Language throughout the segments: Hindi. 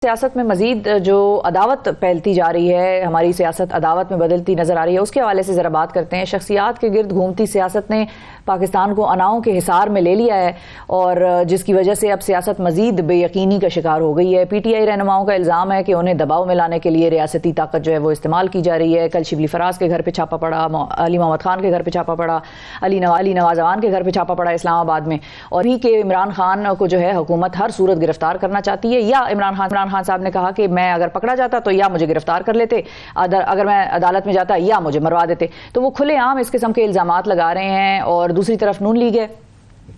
सियासत में मजीद जो अदावत फैलती जा रही है, हमारी सियासत अदावत में बदलती नजर आ रही है, उसके हवाले से ज़रा बात करते हैं। शख्सियात के गिर्द घूमती सियासत ने पाकिस्तान को अनाओं के हिसार में ले लिया है और जिसकी वजह से अब सियासत मजीद बेयकीनी का शिकार हो गई है। PTI रहनुमाओं का इल्ज़ाम है कि उन्हें दबाव में लाने के लिए रियासती ताकत जो है वो इस्तेमाल की जा रही है। कल शिबली फराज के घर पर छापा पड़ा, अली मोहम्मद खान के घर पर छापा पड़ा, अली नवाज अवान के घर पर छापा पड़ा इस्लामाबाद में, और ही के इमरान खान को जो है हुकूमत हर सूरत गिरफ्तार करना चाहती है। या इमरान खान साहब ने कहा कि मैं अगर पकड़ा जाता तो या मुझे गिरफ्तार कर लेते, अगर मैं अदालत में जाता या मुझे मरवा देते। तो वो खुलेआम इस किस्म के इल्जामात लगा रहे हैं। और दूसरी तरफ नून लीग है,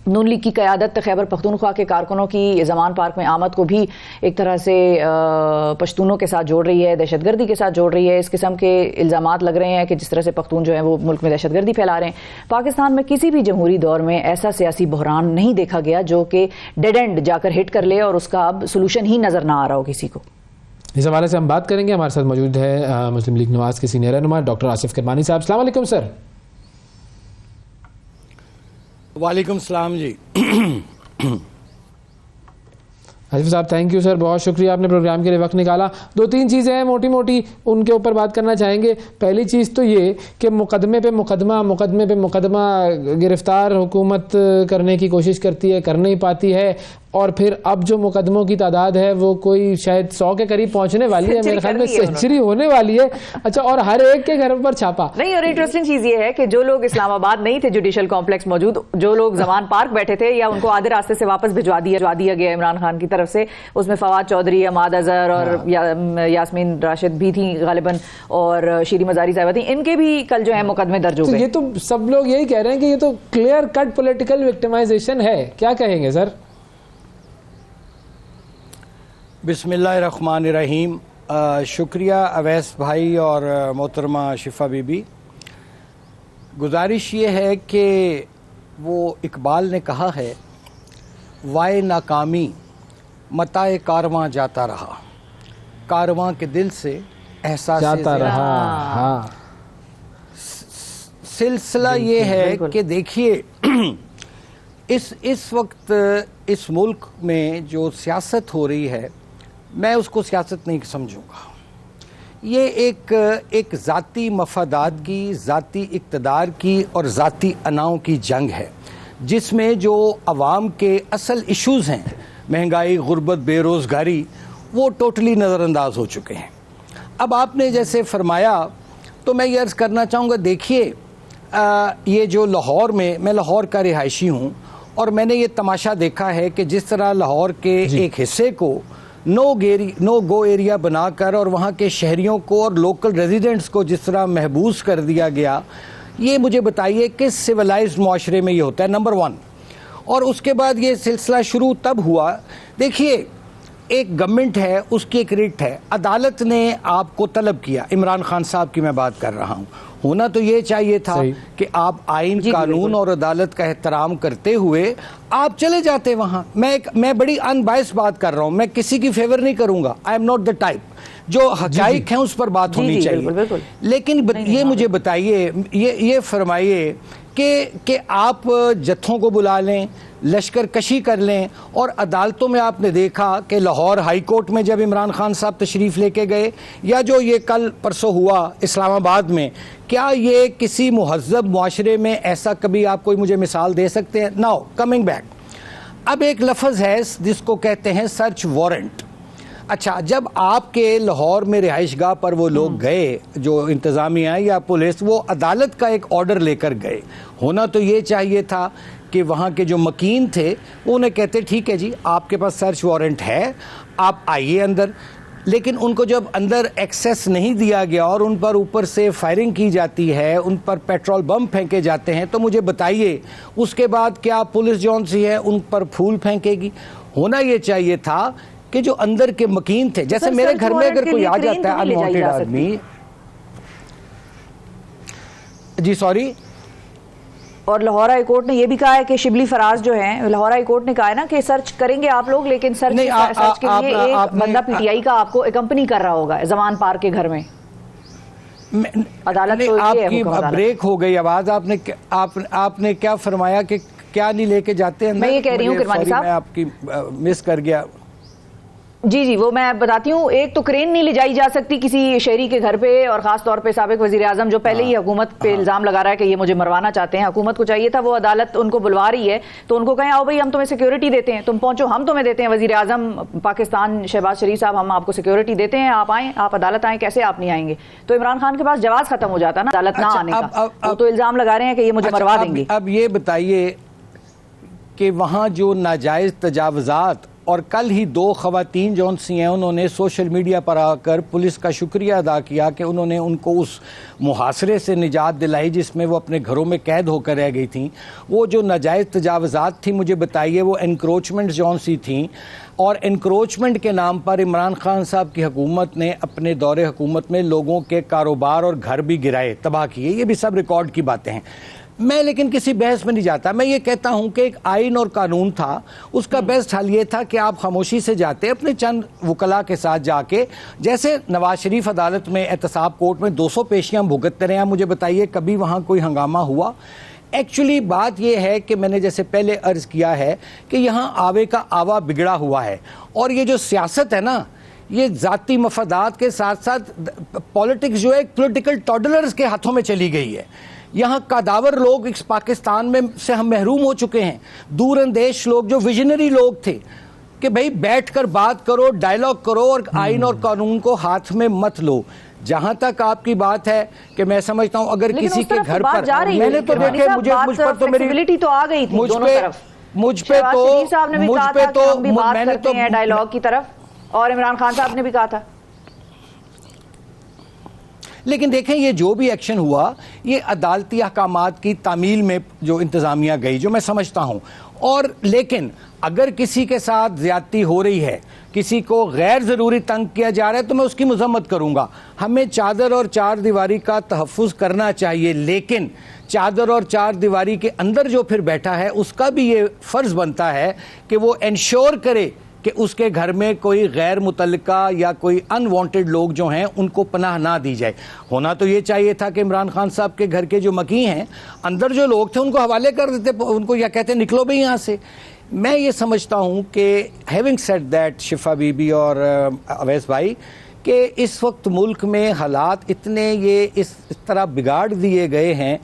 नून लीग की क़यादत खैबर पख्तूनख्वा के कारकुनों की ज़मान पार्क में आमद को भी एक तरह से पश्तूनों के साथ जोड़ रही है, दहशतगर्दी के साथ जोड़ रही है। इस किस्म के इल्ज़ामात लग रहे हैं कि जिस तरह से पख्तून जो है वो मुल्क में दहशतगर्दी फैला रहे हैं। पाकिस्तान में किसी भी जमहूरी दौर में ऐसा सियासी बहरान नहीं देखा गया जो कि डेड एंड जाकर हिट कर ले और उसका अब सोल्यूशन ही नज़र ना आ रहा हो किसी को। इस हवाले से हम बात करेंगे। हमारे साथ मौजूद है मुस्लिम लीग नवाज के सीनियर रहनुमा डॉक्टर आसिफ किरमानी साहब। अस्सलाम वालेकुम सर। वालेकुम सलाम जी। आसिफ साहब थैंक यू सर, बहुत शुक्रिया आपने प्रोग्राम के लिए वक्त निकाला। दो तीन चीज़ें हैं मोटी मोटी, उनके ऊपर बात करना चाहेंगे। पहली चीज़ तो ये कि मुकदमे पे मुकदमा गिरफ्तार हुकूमत करने की कोशिश करती है, कर नहीं पाती है, और फिर अब जो मुकदमों की तादाद है वो कोई शायद 100 के करीब पहुंचने वाली है, मेरे ख्याल में सेंचुरी होने वाली है। अच्छा, और हर एक के घर पर छापा नहीं। और इंटरेस्टिंग चीज ये है कि जो लोग इस्लामाबाद नहीं थे जुडिशल कॉम्प्लेक्स मौजूद, जो लोग ज़मान पार्क बैठे थे या उनको आधे रास्ते से वापस भिजवा दिया गया इमरान खान की तरफ से, उसमें फवाद चौधरी, अमाद अजहर और यास्मीन राशिद भी थी गालिबन, और शीरी मजारी साहिबा थी, इनके भी कल जो है मुकदमे दर्ज हो गए। ये तो सब लोग यही कह रहे हैं कि ये तो क्लियर कट पॉलिटिकल विक्टिमाइजेशन है, क्या कहेंगे सर? बिस्मिल्लाहिर्रहमानिर्रहीम। शुक्रिया अवैस भाई और मोहतरमा शिफा बीबी। गुजारिश ये है कि वो इकबाल ने कहा है, वाए नाकामी मताए कारवां जाता रहा, कारवां के दिल से एहसास जाता रहा। हाँ। सिलसिला ये है कि देखिए इस वक्त इस मुल्क में जो सियासत हो रही है, मैं उसको सियासत नहीं समझूंगा। ये एक ज़ाती मफादात की, ज़ाती इक़्तिदार की और ज़ाती अनाओं की जंग है, जिसमें जो अवाम के असल इश्यूज़ हैं, महंगाई, गुर्बत, बेरोज़गारी, वो टोटली नज़रअंदाज हो चुके हैं। अब आपने जैसे फरमाया तो मैं ये अर्ज़ करना चाहूँगा, देखिए ये जो लाहौर में, मैं लाहौर का रिहायशी हूँ और मैंने ये तमाशा देखा है कि जिस तरह लाहौर के एक हिस्से को नो गो एरिया बनाकर और वहाँ के शहरियों को और लोकल रेजिडेंट्स को जिस तरह महबूस कर दिया गया, ये मुझे बताइए किस सिविलाइज्ड माशरे में ये होता है, नंबर 1। और उसके बाद ये सिलसिला शुरू तब हुआ, देखिए एक गवर्नमेंट है, उसकी एक रिट है, अदालत ने आपको तलब किया, इमरान खान साहब की मैं बात कर रहा हूँ। होना तो ये चाहिए था कि आप आइन, कानून और अदालत का एहतराम करते हुए आप चले जाते वहाँ। मैं बड़ी अनबायस्ड बात कर रहा हूँ, मैं किसी की फेवर नहीं करूँगा, I am not the type, जो हक़ाइक़ हैं उस पर बात होनी चाहिए। लेकिन ये मुझे बताइए, ये फरमाइए कि आप जत्थों को बुला लें, लश्कर कशी कर लें, और अदालतों में आपने देखा कि लाहौर हाई कोर्ट में जब इमरान खान साहब तशरीफ़ लेके गए, या जो ये कल परसों हुआ इस्लामाबाद में, क्या ये किसी मुहज़्ज़ब मुआशरे में ऐसा कभी आप कोई मुझे मिसाल दे सकते हैं? नाउ कमिंग बैक, अब एक लफ्ज़ है जिसको कहते हैं सर्च वारंट। अच्छा, जब आपके लाहौर में रिहाइशगाह पर वो लोग गए, जो इंतज़ामिया या पुलिस, वो अदालत का एक ऑर्डर लेकर गए। होना तो ये चाहिए था कि वहाँ के जो मकीन थे वो उन्हें कहते ठीक है जी, आपके पास सर्च वारंट है, आप आइए अंदर। लेकिन उनको जब अंदर एक्सेस नहीं दिया गया और उन पर ऊपर से फायरिंग की जाती है, उन पर पेट्रोल बम फेंके जाते हैं, तो मुझे बताइए उसके बाद क्या पुलिस जौन सी है उन पर फूल फेंकेगी? होना ये चाहिए था कि जो अंदर के मकीन थे, जैसे मेरे घर में अगर कोई आ जाता है अनवांटेड आदमी, जी सॉरी, और लाहौर हाई कोर्ट ने यह भी कहा है कि शिबली फराज जो हैं, लाहौर हाई कोर्ट ने कहा है ना कि सर्च करेंगे आप लोग, लेकिन सर्च के लिए एक बंदा PTI का आपको अकम्पनी कर रहा होगा ज़मान पार्क के घर में। अदालत तो आपकी ब्रेक हो गई आवाज, आपने क्या फरमाया कि क्या नहीं लेके जाते हैं? मैं ये कह रही हूँ किरमानी साहब, मैं आपकी मिस कर गया। जी जी, वो मैं बताती हूँ। एक तो क्रेन नहीं ले जाई जा सकती किसी शहरी के घर पे, और खास तौर पे साबिक वजीर आजम जो पहले ही हुकूमत पे इल्जाम लगा रहा है कि ये मुझे मरवाना चाहते हैं। हुकूमत को चाहिए था, वो अदालत उनको बुलवा रही है तो उनको कहें आओ भाई हम तुम्हें सिक्योरिटी देते हैं, तुम पहुंचो, हम तुम्हें देते हैं। वजीर आजम पाकिस्तान शहबाज शरीफ साहब, हम आपको सिक्योरिटी देते हैं, आप आए, आप अदालत आए, कैसे आप नहीं आएंगे? तो इमरान खान के पास जवाब खत्म हो जाता ना अदालत ना आने का। वो तो इल्जाम लगा रहे हैं कि ये मुझे मरवा देंगे। अब ये बताइए कि वहाँ जो नाजायज़ तजावज़ात, और कल ही 2 ख़वातीन जौन सी हैं उन्होंने सोशल मीडिया पर आकर पुलिस का शुक्रिया अदा किया कि उन्होंने उनको उस मुहासरे से निजात दिलाई जिसमें वो अपने घरों में कैद होकर रह गई थी। वो जो नाजायज़ तजावज़ात थी, मुझे बताइए, वो एनक्रोचमेंट जौन सी थी, और एनक्रोचमेंट के नाम पर इमरान खान साहब की हुकूमत ने अपने दौरे हुकूमत में लोगों के कारोबार और घर भी गिराए, तबाह किए। ये भी सब रिकॉर्ड की बातें हैं। मैं लेकिन किसी बहस में नहीं जाता। मैं ये कहता हूं कि एक आइन और कानून था, उसका बेस्ट हल ये था कि आप खामोशी से जाते अपने चंद वकला के साथ जाके, जैसे नवाज शरीफ अदालत में एहतसाब कोर्ट में 200 पेशियां भुगतते रहे हैं। मुझे बताइए कभी वहां कोई हंगामा हुआ? एक्चुअली बात यह है कि मैंने जैसे पहले अर्ज किया है कि यहाँ आवे का आवा बिगड़ा हुआ है, और ये जो सियासत है ना, ये जाती मफादात के साथ साथ पॉलिटिक्स जो है पॉलिटिकल टॉडलर्स के हाथों में चली गई है। यहाँ कादावर लोग इस पाकिस्तान में से हम महरूम हो चुके हैं। दूर अंदेश लोग जो विजनरी लोग थे कि भाई बैठकर बात करो, डायलॉग करो, और आइन और कानून को हाथ में मत लो। जहां तक आपकी बात है कि मैं समझता हूं अगर किसी के घर पर, मैंने तो देखे, मुझ पर तो मेरी तो आ गई थी मुझ पे तो मैंने तो डायलॉग की तरफ, और इमरान खान साहब ने भी कहा था। लेकिन देखें, ये जो भी एक्शन हुआ, ये अदालती अहकामात की तामील में जो इंतज़ामिया गई, जो मैं समझता हूँ। और लेकिन अगर किसी के साथ ज़्यादती हो रही है, किसी को गैर ज़रूरी तंग किया जा रहा है, तो मैं उसकी मज़म्मत करूँगा। हमें चादर और चार दीवारी का तहफ़्फ़ुज़ करना चाहिए, लेकिन चादर और चार दीवारी के अंदर जो फिर बैठा है, उसका भी ये फ़र्ज़ बनता है कि वो इंश्योर करे कि उसके घर में कोई गैर मुतल्लिका या कोई अनवांटेड लोग जो हैं उनको पनाह ना दी जाए। होना तो ये चाहिए था कि इमरान खान साहब के घर के जो मकी हैं, अंदर जो लोग थे, उनको हवाले कर देते, उनको या कहते निकलो भी यहाँ से। मैं ये समझता हूँ कि हैविंग सेड दैट, शिफा बीबी और अवैस भाई, कि इस वक्त मुल्क में हालात इतने ये इस तरह बिगाड़ दिए गए हैं,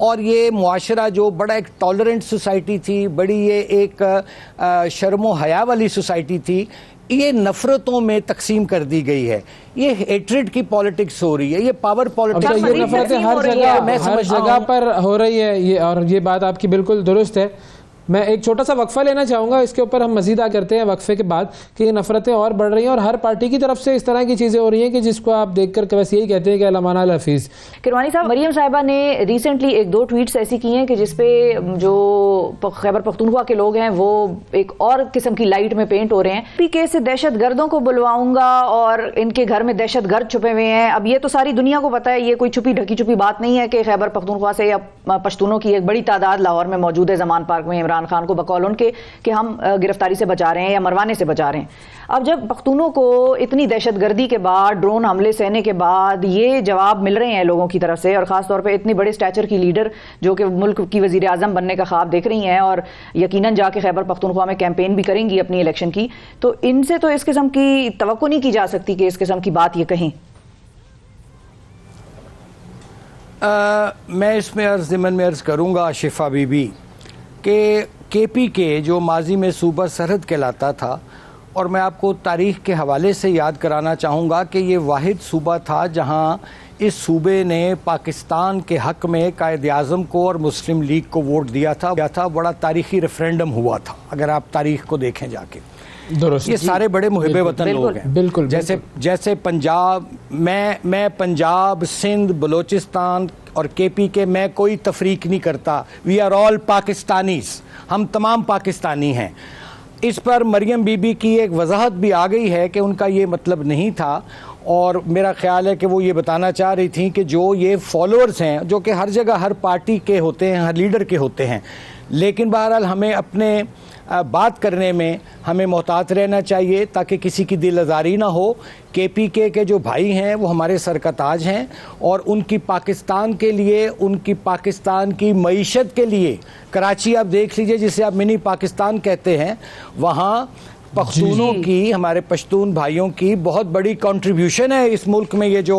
और ये मुआशरा जो बड़ा एक टॉलरेंट सोसाइटी थी, बड़ी ये एक शर्म व हया वाली सोसाइटी थी, ये नफरतों में तकसीम कर दी गई है। ये हेट्रेड की पॉलिटिक्स हो रही है, ये पावर पॉलिटिक्स। ये नफरतें हर जगह पर हो रही है, ये, और ये बात आपकी बिल्कुल दुरुस्त है। मैं एक छोटा सा वक्फा लेना चाहूँगा, इसके ऊपर हम मजीद आ करते हैं वक्फे के बाद, कि ये नफरतें और बढ़ रही हैं और हर पार्टी की तरफ से इस तरह की चीज़ें हो रही हैं कि जिसको आप देखकर बस यही कहते हैं कि अल्लाह अल हफीज़। किरवानी साहब, मरियम साहिबा ने रिसेंटली 1-2 ट्वीट्स ऐसी की हैं कि जिसपे जो खैबर पख्तूनख्वा के लोग हैं वो एक और किस्म की लाइट में पेंट हो रहे हैं। पीके से दहशत गर्दों को बुलवाऊंगा और इनके घर में दहशत गर्द छुपे हुए हैं। अब ये तो सारी दुनिया को पता है, ये कोई छुपी ढकी छुपी बात नहीं है कि खैबर पख्तूनख्वा से या पश्तूनों की एक बड़ी तादाद लाहौर में मौजूद है जमान पार्क में इमरान खान को बकौल कि हम गिरफ्तारी से बचा रहे हैं या मरवाने से बचा रहे हैं। अब जब पख्तूनों को इतनी दहशतगर्दी के बाद, ड्रोन हमले सहने के बाद ये जवाब मिल रहे हैं लोगों की तरफ से, और खास तौर पे इतनी बड़े स्टैचर की लीडर जो कि मुल्क की वजीर आजम बनने का ख्वाब देख रही हैं और यकीनन जाके खैबर पख्तूनख्वा में कैंपेन भी करेंगी अपनी इलेक्शन की, तो इनसे तो इस किस्म की तवक्को नहीं की जा सकती कि इस किस्म की बात ये कहें। मैं इसमें ज़िमन में अर्ज़ करूँगा शिफा बीबी कि KPK जो माजी में सूबा सरहद कहलाता था, और मैं आपको तारीख़ के हवाले से याद कराना चाहूँगा कि ये वाहिद सूबा था जहाँ इस सूबे ने पाकिस्तान के हक़ में कायद-ए-आज़म को और मुस्लिम लीग को वोट दिया था। बड़ा तारीख़ी रेफरेंडम हुआ था, अगर आप तारीख़ को देखें जाके। ये सारे बड़े मुहिब्बे वतन लोग हैं। बिल्कुल, जैसे पंजाब, मैं पंजाब, सिंध, बलोचिस्तान और KPK, मैं कोई तफरीक नहीं करता। वी आर ऑल पाकिस्तानीज़, हम तमाम पाकिस्तानी हैं। इस पर मरियम बीबी की एक वजाहत भी आ गई है कि उनका ये मतलब नहीं था, और मेरा ख्याल है कि वो ये बताना चाह रही थी कि जो ये फॉलोअर्स हैं, जो कि हर जगह हर पार्टी के होते हैं, हर लीडर के होते हैं, लेकिन बहरहाल हमें अपने बात करने में हमें मोहतात रहना चाहिए ताकि किसी की दिल आज़ारी ना हो। KPK के जो भाई हैं वो हमारे सर का ताज हैं, और उनकी पाकिस्तान के लिए, उनकी पाकिस्तान की मईशत के लिए, कराची आप देख लीजिए जिसे आप मिनी पाकिस्तान कहते हैं, वहाँ पख्तूनों की, हमारे पश्तून भाइयों की बहुत बड़ी कंट्रीब्यूशन है इस मुल्क में। ये जो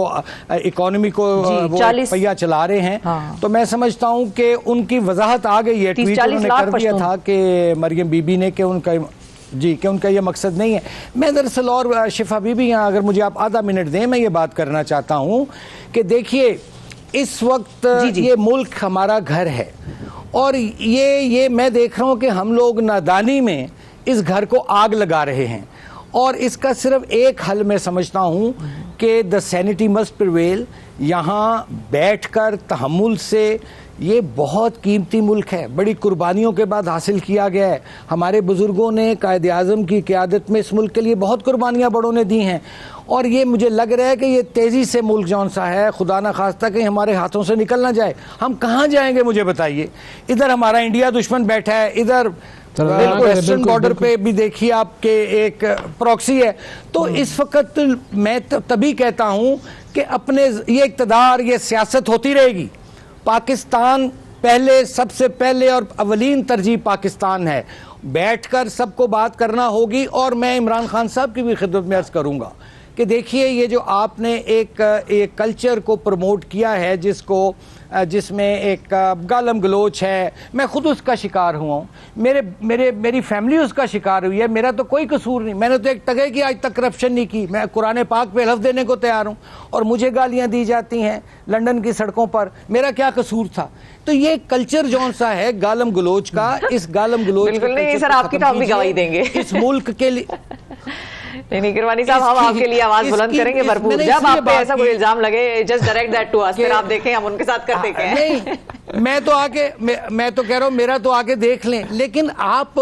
इकोनॉमी को वो पहिया चला रहे हैं, हाँ। तो मैं समझता हूँ कि उनकी वजाहत आ गई है। ट्वीट उन्होंने कर दिया था कि मरियम बीबी ने कि उनका ये मकसद नहीं है। मैं दरअसल और शिफा बीबी, यहाँ अगर मुझे आप आधा मिनट दें, मैं ये बात करना चाहता हूँ कि देखिए इस वक्त ये मुल्क हमारा घर है और ये मैं देख रहा हूँ कि हम लोग नादानी में इस घर को आग लगा रहे हैं और इसका सिर्फ एक हल मैं समझता हूँ कि द सैनिटी मस्ट प्रिवेल। यहाँ बैठकर तहम्मुल से, ये बहुत कीमती मुल्क है, बड़ी कुर्बानियों के बाद हासिल किया गया है। हमारे बुजुर्गों ने कायद आज़म की क़यादत में इस मुल्क के लिए बहुत कुर्बानियाँ बड़ों ने दी हैं और ये मुझे लग रहा है कि ये तेज़ी से मुल्क जौन सा है, खुदा ना खास्ता कि हमारे हाथों से निकल ना जाए। हम कहाँ जाएंगे मुझे बताइए? इधर हमारा इंडिया दुश्मन बैठा है, इधर वेस्टर्न बॉर्डर पे भी देखिए आपके एक प्रॉक्सी है। तो इस वक्त मैं तभी कहता हूँ कि अपने ये इक़्तिदार, ये सियासत होती रहेगी। पाकिस्तान पहले, सबसे पहले और अवलीन तरजीह पाकिस्तान है। बैठकर सबको बात करना होगी और मैं इमरान खान साहब की भी खिदमत में अर्ज़ करूँगा कि देखिए ये जो आपने एक कल्चर को प्रमोट किया है जिसमें एक गालम गलोच है, मैं खुद उसका शिकार हुआ हूँ, मेरी फैमिली उसका शिकार हुई है। मेरा तो कोई कसूर नहीं, मैंने तो एक टके की आज तक करप्शन नहीं की। मैं कुरान पाक पे हलफ देने को तैयार हूँ और मुझे गालियाँ दी जाती हैं लंदन की सड़कों पर। मेरा क्या कसूर था? तो ये कल्चर जौन सा है गालम गलोच का, इस गालम गलोच बिल्कुल नहीं सर, आपकी तो आप भी गवाही देंगे इस मुल्क के लिए। नहीं किरवानी साहब, हम आपके लिए आवाज बुलंद करेंगे भरपूर। जब आप पे ऐसा कोई इल्जाम लगे, just direct that to us, फिर आप देखें हम उनके साथ करते क्या है। नहीं, मैं तो कह रहा हूं मेरा तो आके देख लें, लेकिन आप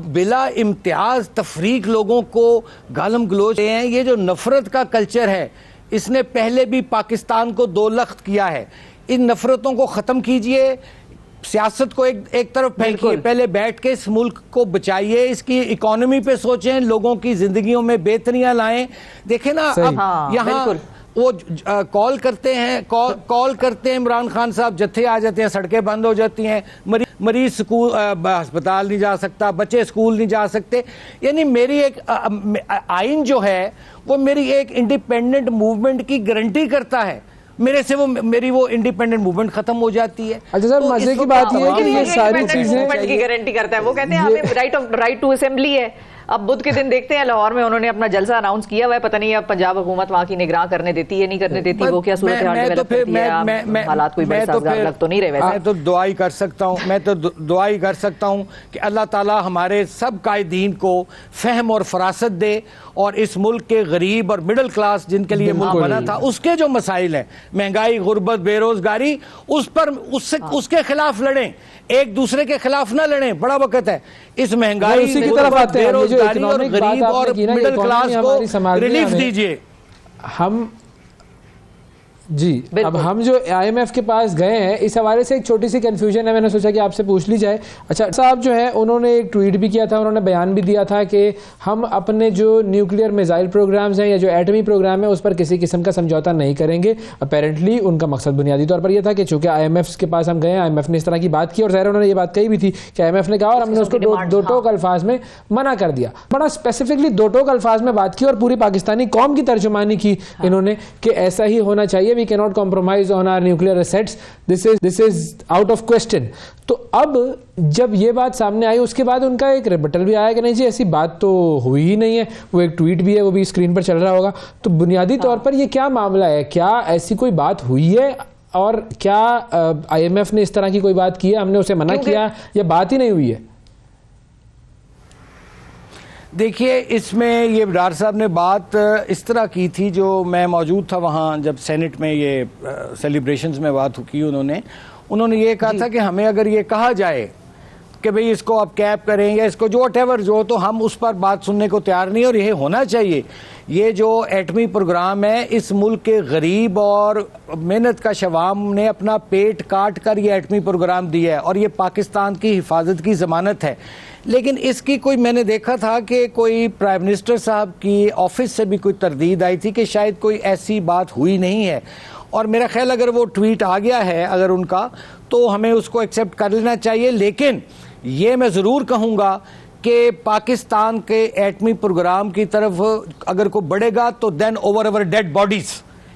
बिला इम्तियाज तफरीक लोगों को गालम गलोच हैं। ये जो नफरत का कल्चर है, इसने पहले भी पाकिस्तान को दो लख्त किया है। इन नफरतों को खत्म कीजिए, सियासत को एक तरफ फेंकिए, पहले बैठ के इस मुल्क को बचाइए, इसकी इकोनॉमी पे सोचें, लोगों की जिंदगियों में बेहतरियां लाएं। देखें ना, अब यहाँ वो कॉल करते हैं इमरान खान साहब, जत्थे आ जाते हैं, सड़कें बंद हो जाती हैं, मरीज स्कूल अस्पताल नहीं जा सकता, बच्चे स्कूल नहीं जा सकते। यानी मेरी एक आइन जो है वो मेरी एक इंडिपेंडेंट मूवमेंट की गारंटी करता है। मेरे से मेरी वो इंडिपेंडेंट मूवमेंट खत्म हो जाती है। अच्छा सर, मजे की बात ये है कि ये सारी चीजें मूवमेंट की गारंटी करता है। वो कहते हैं हमें राइट टू असेंबली है। अब बुध के दिन देखते हैं लाहौर में उन्होंने अपना जलसा अनाउंस किया हुआ है, पता नहीं अब पंजाब हुकूमत वहां की निगरान करने देती है नहीं करने देती, वो क्या सूरत हाल डेवलप करती है, हालात कोई बड़े साजगार लग तो नहीं रहे। वैसे मैं तो दुआ ही कर सकता हूं कि अल्लाह ताला हमारे सब कायदीन को फहम और फरासत दे और इस मुल्क के गरीब और मिडिल क्लास जिनके लिए मुल्क बना था, उसके जो मसाइल हैं, महंगाई, गुर्बत, बेरोजगारी, उसके खिलाफ लड़ें, एक दूसरे के खिलाफ ना लड़ें। बड़ा वक्त है इस महंगाई, बेरोजगारी और गरीब और मिडिल क्लास को रिलीफ दीजिए। हम जी, अब हम जो IMF के पास गए हैं, इस हवाले से एक छोटी सी कंफ्यूजन है, मैंने सोचा कि आपसे पूछ ली जाए। अच्छा साहब जो है उन्होंने एक ट्वीट भी किया था, उन्होंने बयान भी दिया था कि हम अपने जो न्यूक्लियर मिसाइल प्रोग्राम्स हैं या जो एटमी प्रोग्राम है उस पर किसी किस्म का समझौता नहीं करेंगे। अपेरेंटली उनका मकसद बुनियादी तौर पर यह था कि चूंकि IMF के पास हम गए, IMF ने इस तरह की बात की और ज़ाहिर उन्होंने ये बात कही भी थी कि IMF ने कहा और हमने उसको दो टोक अल्फाज में मना कर दिया। बड़ा स्पेसिफिकली दो टोक अल्फाज में बात की और पूरी पाकिस्तानी कौम की तर्जुमानी की इन्होंने कि ऐसा ही होना चाहिए, we can not compromise on our nuclear assets, this is out of question। तो अब जब ये बात सामने आई उसके बाद उनका एक रिबटल भी आया कि नहीं जी ऐसी बात तो हुई ही नहीं है, वो एक ट्वीट भी है, वो भी स्क्रीन पर चल रहा होगा। तो बुनियादी तौर पर ये क्या मामला है, क्या ऐसी कोई बात हुई है और क्या IMF ने इस तरह की कोई बात की है, हमने उसे मना किया या बात ही नहीं हुई है? देखिए इसमें ये डार साहब ने बात इस तरह की थी, जो मैं मौजूद था वहाँ जब सेनेट में ये सेलिब्रेशंस में बात की, उन्होंने ये कहा था कि हमें अगर ये कहा जाए कि भाई इसको आप कैप करें या इसको जो व्हाटएवर जो, तो हम उस पर बात सुनने को तैयार नहीं, और ये होना चाहिए। ये जो एटमी प्रोग्राम है, इस मुल्क के गरीब और मेहनत का शवाम ने अपना पेट काट कर ये एटमी प्रोग्राम दिया है और ये पाकिस्तान की हिफाजत की ज़मानत है। लेकिन इसकी कोई, मैंने देखा था कि कोई प्राइम मिनिस्टर साहब की ऑफिस से भी कोई तरदीद आई थी कि शायद कोई ऐसी बात हुई नहीं है, और मेरा ख्याल अगर वो ट्वीट आ गया है अगर उनका, तो हमें उसको एक्सेप्ट कर लेना चाहिए। लेकिन ये मैं ज़रूर कहूँगा कि पाकिस्तान के एटमी प्रोग्राम की तरफ अगर कोई बढ़ेगा तो देन ओवर अवर डेड बॉडीज,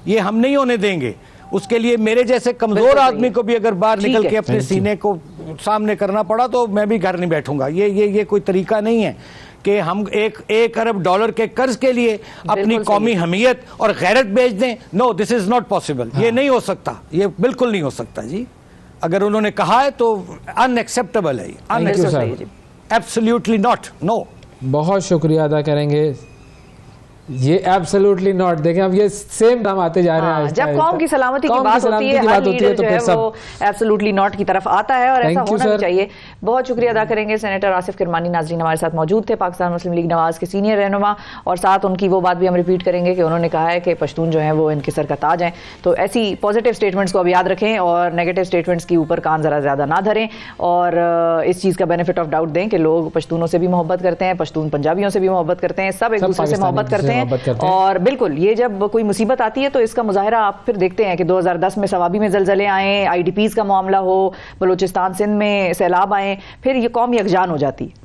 ये हम नहीं होने देंगे। उसके लिए मेरे जैसे कमजोर आदमी को भी अगर बाहर निकल के अपने सीने को सामने करना पड़ा तो मैं भी घर नहीं बैठूंगा। ये कोई तरीका नहीं है कि हम एक अरब डॉलर के कर्ज के लिए अपनी कौमी हमीयत और गैरत बेच दें। No, this is not possible. ये नहीं हो सकता, ये बिल्कुल नहीं हो सकता जी। अगर उन्होंने कहा है तो अनएक्सेप्टेबल है, अनएक्सेप्टेबल, एब्सोल्युटली नॉट, नो। बहुत शुक्रिया अदा करेंगे। ये एब्सोल्युटली नॉट, देखें अब ये सेम दाम आते जा रहे हैं। जब कौम की सलामती की बात होती है, हर लीडर जो है वो एब्सोल्युटली नॉट की तरफ आता है और ऐसा होना भी चाहिए। बहुत शुक्रिया अदा करेंगे सेनेटर आसिफ किरमानी। नाजरीन हमारे साथ मौजूद थे, पाकिस्तान मुस्लिम लीग नवाज के सीनियर रहनुमा, और साथ उनकी वो बात भी हम रिपीट करेंगे कि उन्होंने कहा है कि पश्तून जो है वो इनके सर का ताज हैं। तो ऐसी पॉजिटिव स्टेटमेंट्स को अब याद रखें और नेगेटिव स्टेटमेंट्स के ऊपर कान जरा ज्यादा ना धरें और इस चीज़ का बेनिफिट ऑफ डाउट दें कि लोग पश्तूनों से भी मोहब्बत करते हैं, पश्तून पंजाबियों से भी मोहब्बत करते हैं, सब एक दूसरे से मोहब्बत करते हैं। और बिल्कुल ये जब कोई मुसीबत आती है तो इसका मुजाहिरा आप फिर देखते हैं कि 2010 में सवाबी में जलजले आए, IDPs का मामला हो, बलूचिस्तान सिंध में सैलाब आए, फिर ये कौम यकजान हो जाती है।